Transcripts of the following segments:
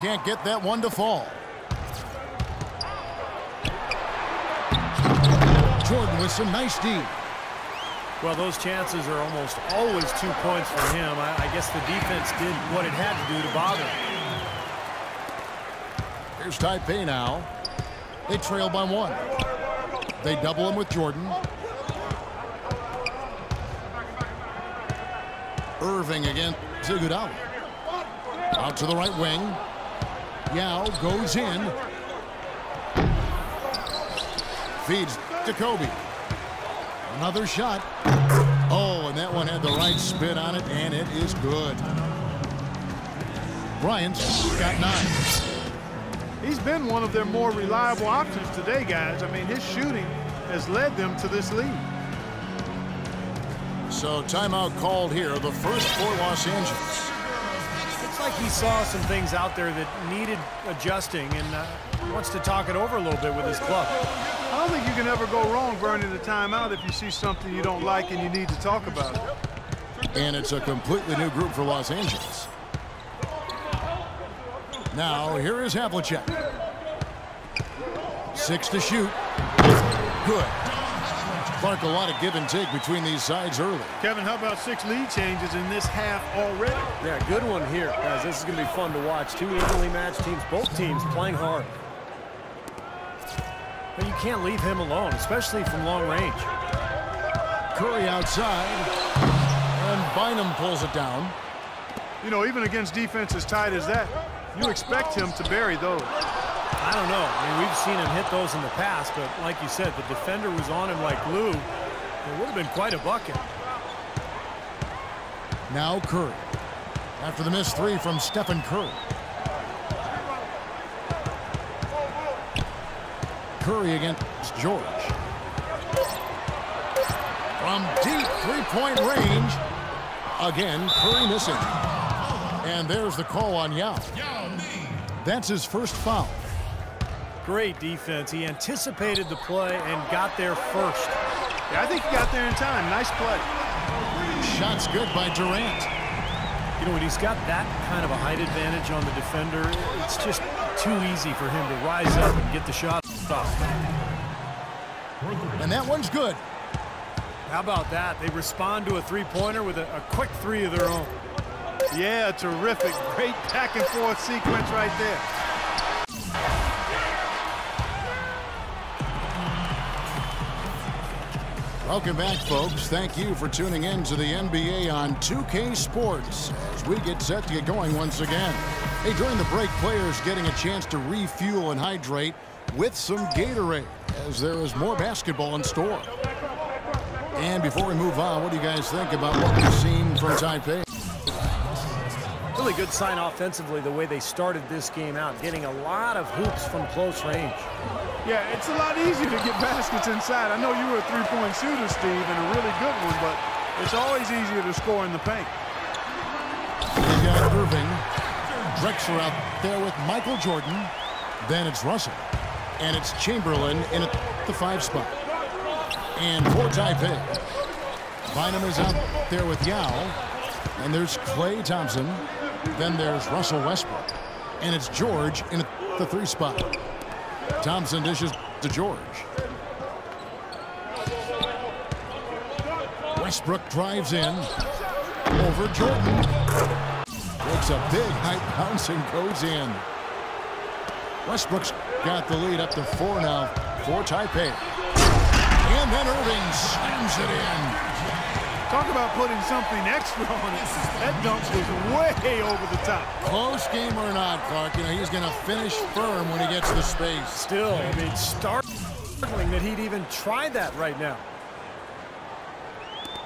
Can't get that one to fall. Jordan with some nice D. Well, those chances are almost always 2 points for him. I guess the defense did what it had to do to bother him. Here's Taipei now. They trail by 1. They double him with Jordan. Irving against Iguodala. Out to the right wing. Yao goes in. Feeds to Kobe. Another shot. Oh, and that one had the right spin on it, and it is good. Bryant's got 9. He's been one of their more reliable options today, guys. I mean, his shooting has led them to this lead. So timeout called here, the first for Los Angeles. It's like he saw some things out there that needed adjusting and wants to talk it over a little bit with his club. I don't think you can ever go wrong burning the timeout if you see something you don't like and you need to talk about it. And it's a completely new group for Los Angeles. Now, here is Havlicek. 6 to shoot. Good. Clark, a lot of give and take between these sides early. Kevin, how about 6 lead changes in this half already? Yeah, good one here, guys. This is going to be fun to watch. 2 evenly matched teams, both teams playing hard. But you can't leave him alone, especially from long range. Curry outside, and Bynum pulls it down. You know, even against defense as tight as that, you expect him to bury those. I don't know. I mean, we've seen him hit those in the past, but like you said, the defender was on him like glue. It would have been quite a bucket. Now Curry. After the missed 3 from Stephen Curry. Curry against George. From deep three-point range. Again, Curry missing. And there's the call on Yao. That's his first foul. Great defense. He anticipated the play and got there first. Yeah, I think he got there in time. Nice play. Shot's good by Durant. You know, when he's got that kind of a height advantage on the defender, it's just too easy for him to rise up and get the shot off. And that one's good. How about that? They respond to a three-pointer with a quick 3 of their own. Yeah, terrific. Great back-and-forth sequence right there. Welcome back, folks. Thank you for tuning in to the NBA on 2K Sports as we get set to get going once again. Hey, during the break, players getting a chance to refuel and hydrate with some Gatorade as there is more basketball in store. And before we move on, what do you guys think about what we've seen from Taipei? Really good sign offensively the way they started this game out, getting a lot of hoops from close range. Yeah, it's a lot easier to get baskets inside. I know you were a three-point shooter, Steve, and a really good one, but it's always easier to score in the paint. You got Irving. Drexler out there with Michael Jordan. Then it's Russell. And it's Chamberlain in at the 5 spot. And for Taipei, Bynum is out there with Yao. And there's Klay Thompson. Then there's Russell Westbrook. And it's George in at the 3 spot. Thompson dishes to George. Westbrook drives in. Over Jordan. Takes a big high bounce and goes in. Westbrook's got the lead up to 4 now for Taipei. And then Irving slams it in. Talk about putting something extra on it. That dunk was way over the top. Close game or not, Clark, you know, he's going to finish firm when he gets the space. Still, I mean, startling that he'd even try that right now.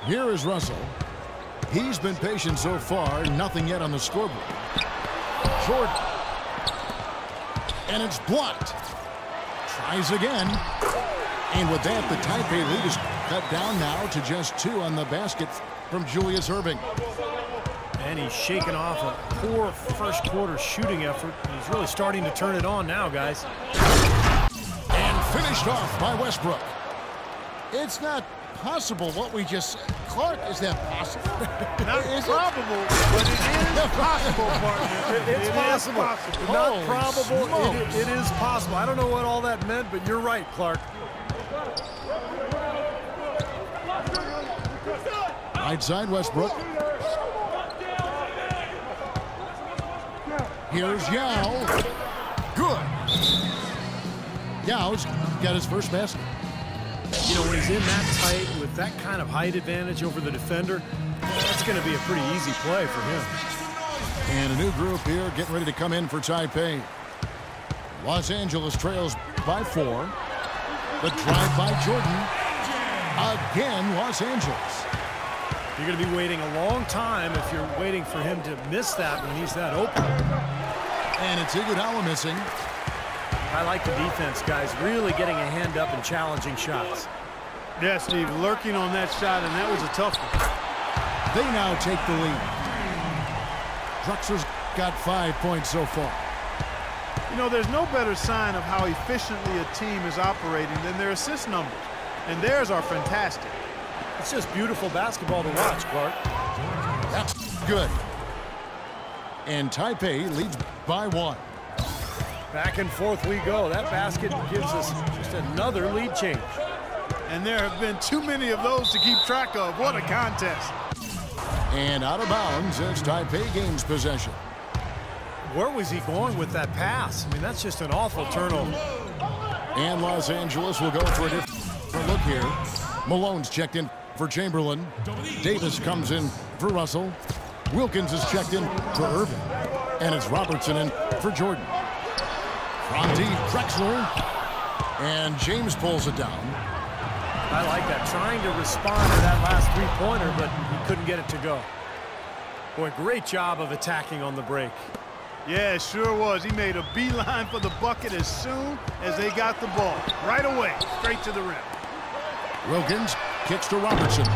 Here is Russell. He's been patient so far, nothing yet on the scoreboard. Jordan. And it's blocked. Tries again. And with that, the Taipei lead is cut down now to just 2 on the basket from Julius Irving. And he's shaken off a poor first quarter shooting effort. He's really starting to turn it on now, guys. And finished off by Westbrook. It's not possible what we just said. Clark, is that possible? Not probable, but it is possible, partner. It's possible. Not probable. It is possible. I don't know what all that meant, but you're right, Clark. Right side, Westbrook. Here's Yao. Good. Yao's got his first basket. You know, when he's in that tight with that kind of height advantage over the defender, that's going to be a pretty easy play for him. And a new group here getting ready to come in for Taipei. Los Angeles trails by 4. The drive by Jordan. Again, Los Angeles. You're going to be waiting a long time if you're waiting for him to miss that when he's that open. And it's Iguodala missing. I like the defense, guys, really getting a hand up and challenging shots. Yeah, Steve, lurking on that shot, and that was a tough one. They now take the lead. Drexler's got 5 points so far. You know, there's no better sign of how efficiently a team is operating than their assist numbers. And theirs are fantastic. It's just beautiful basketball to watch, Clark. That's good. And Taipei leads by 1. Back and forth we go. That basket gives us just another lead change. And there have been too many of those to keep track of. What a contest. And out of bounds as Taipei gains possession. Where was he going with that pass? I mean, that's just an awful turnover. And Los Angeles will go for a different look here. Malone's checked in for Chamberlain. Davis comes in for Russell. Wilkins is checked in for Irving. And it's Robertson in for Jordan. From deep, Drexler. And James pulls it down. I like that. Trying to respond to that last three-pointer, but he couldn't get it to go. Boy, great job of attacking on the break. Yeah, it sure was. He made a beeline for the bucket as soon as they got the ball. Right away, straight to the rim. Wilkins kicks to Robertson.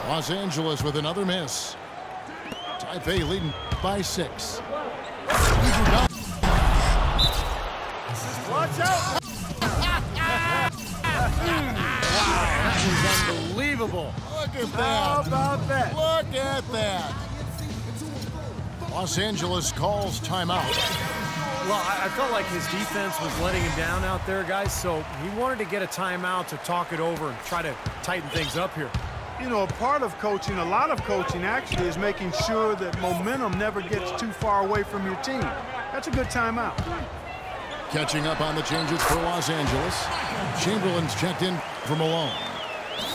Los Angeles with another miss. Taipei leading by 6. Watch out! That was unbelievable. Look at that. How about that? Look at that. Los Angeles calls timeout. Well, I felt like his defense was letting him down out there, guys, so he wanted to get a timeout to talk it over and try to tighten things up here. You know, a part of coaching, a lot of coaching actually, is making sure that momentum never gets too far away from your team. That's a good timeout. Catching up on the changes for Los Angeles. Chamberlain's checked in for Malone.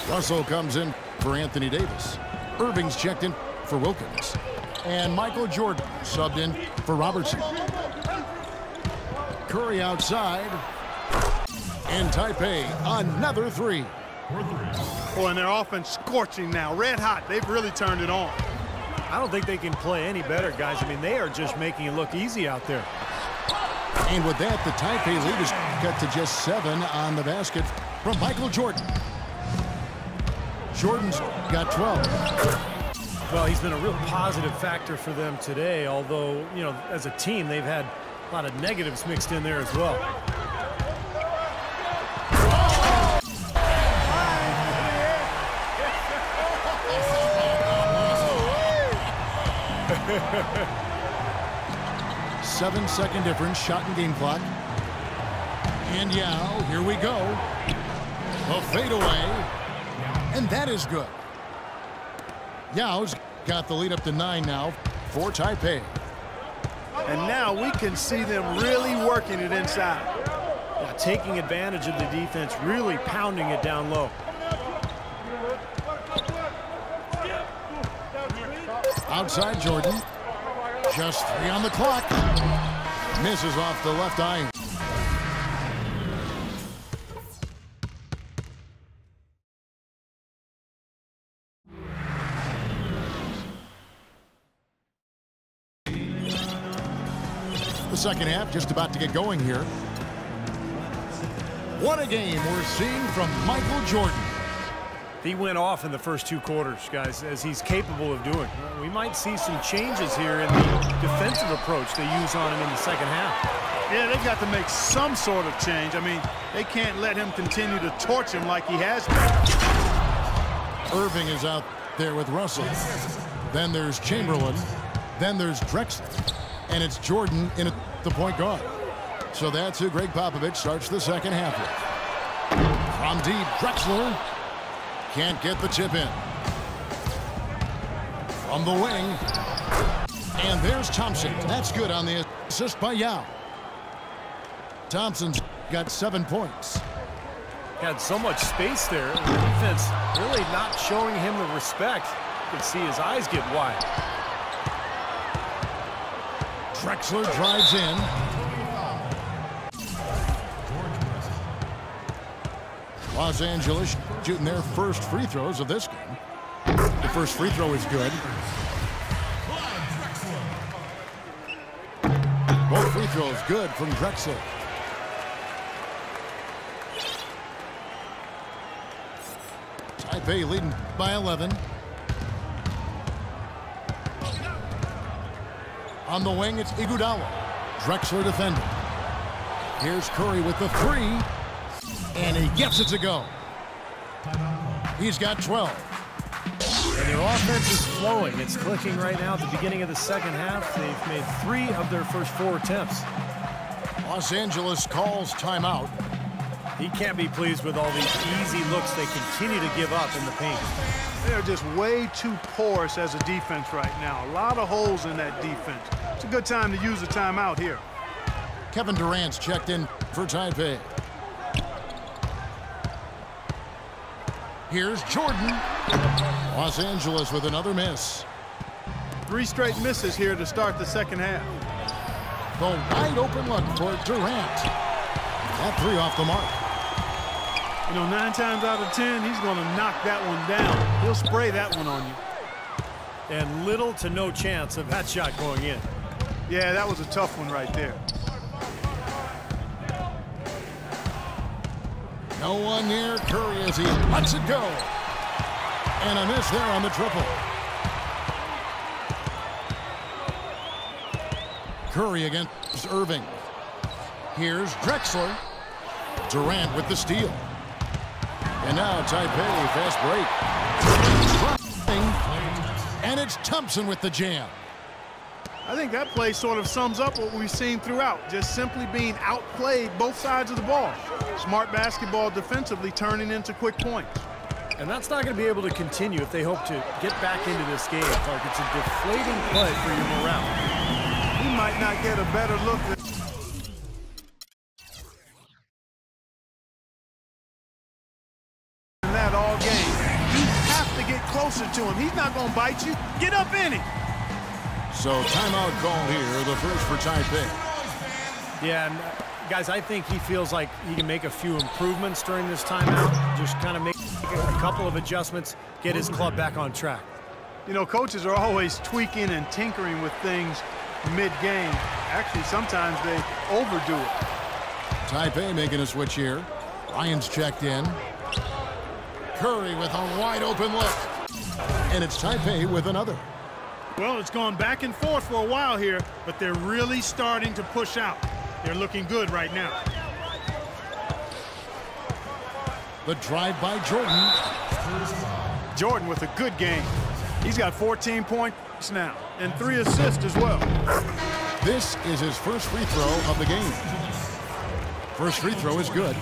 Russell comes in for Anthony Davis. Irving's checked in for Wilkins. And Michael Jordan subbed in for Robertson. Curry outside. And Taipei, another 3. Boy, and their offense scorching now. Red hot. They've really turned it on. I don't think they can play any better, guys. I mean, they are just making it look easy out there. And with that, the Taipei lead is cut to just 7 on the basket from Michael Jordan. Jordan's got 12. Well, he's been a real positive factor for them today, although, you know, as a team, they've had a lot of negatives mixed in there as well. Seven-second difference, shot and game clock. And Yao, here we go. A fadeaway, and that is good. Yao's got the lead up to 9 now for Taipei. And now we can see them really working it inside. Yeah, taking advantage of the defense, really pounding it down low. Outside Jordan. Just 3 on the clock. Misses off the left eye. The second half just about to get going here. What a game we're seeing from Michael Jordan. He went off in the first 2 quarters, guys, as he's capable of doing. We might see some changes here in the defensive approach they use on him in the second half. Yeah, they've got to make some sort of change. I mean, they can't let him continue to torch him like he has been. Irving is out there with Russell. Then there's Chamberlain. Then there's Drexler. And it's Jordan in at the point guard. So that's who Greg Popovich starts the second half with. From deep, Drexler can't get the tip in. From the wing. And there's Thompson. That's good on the assist by Yao. Thompson's got 7 points. Had so much space there. The defense really not showing him the respect. You can see his eyes get wide. Drexler drives in. Los Angeles shooting their first free throws of this game. The first free throw is good. Both free throws good from Drexler. Taipei leading by 11. On the wing, it's Iguodala. Drexler defending. Here's Curry with the three. And he gets it to go. He's got 12. And their offense is flowing. It's clicking right now at the beginning of the second half. They've made 3 of their first 4 attempts. Los Angeles calls timeout. He can't be pleased with all these easy looks they continue to give up in the paint. They're just way too porous as a defense right now. A lot of holes in that defense. It's a good time to use a timeout here. Kevin Durant's checked in for Taipei. Here's Jordan. Los Angeles with another miss. 3 straight misses here to start the second half. The wide open look for Durant. That 3 off the mark. You know, 9 times out of 10, he's going to knock that one down. He'll spray that one on you. And little to no chance of that shot going in. Yeah, that was a tough one right there. No one near Curry as he lets it go. And a miss there on the triple. Curry against Irving. Here's Drexler. Durant with the steal. And now Taipei fast break. And it's Thompson with the jam. I think that play sort of sums up what we've seen throughout. Just simply being outplayed both sides of the ball. Smart basketball defensively turning into quick points. And that's not going to be able to continue if they hope to get back into this game. Clark, it's a deflating play for your morale. He might not get a better look than that all game. You have to get closer to him. He's not going to bite you. Get up in him. So timeout called here, the first for Taipei. Yeah, and guys, I think he feels like he can make a few improvements during this timeout. Just kind of make a couple of adjustments, get his club back on track. You know, coaches are always tweaking and tinkering with things mid-game. Actually, sometimes they overdo it. Taipei making a switch here. Ryan's checked in. Curry with a wide open look. And it's Taipei with another. Well, it's gone back and forth for a while here, but they're really starting to push out. They're looking good right now. The drive by Jordan. Jordan with a good game. He's got 14 points now and 3 assists as well. This is his first free throw of the game. First free throw is good.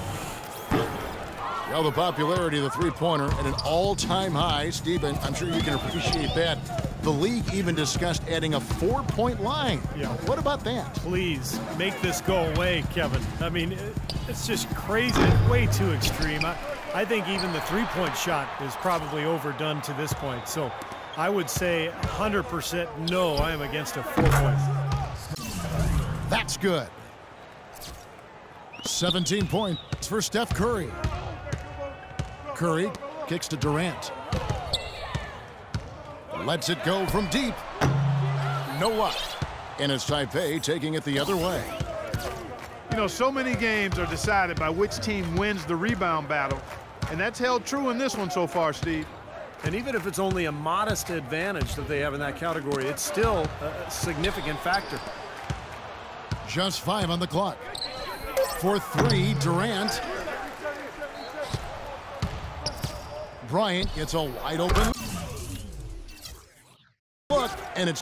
Well, the popularity of the three-pointer at an all-time high. Steven, I'm sure you can appreciate that. The league even discussed adding a 4-point line. Yeah. What about that? Please make this go away, Kevin. I mean, it's just crazy. It's way too extreme. I think even the three-point shot is probably overdone to this point. So I would say 100% no, I am against a 4-point. That's good. 17 points for Steph Curry. Curry kicks to Durant. Lets it go from deep. No luck. And it's Taipei taking it the other way. You know, so many games are decided by which team wins the rebound battle. And that's held true in this one so far, Steve. And even if it's only a modest advantage that they have in that category, it's still a significant factor. Just 5 on the clock. For 3, Durant. Bryant gets a wide open look, and it's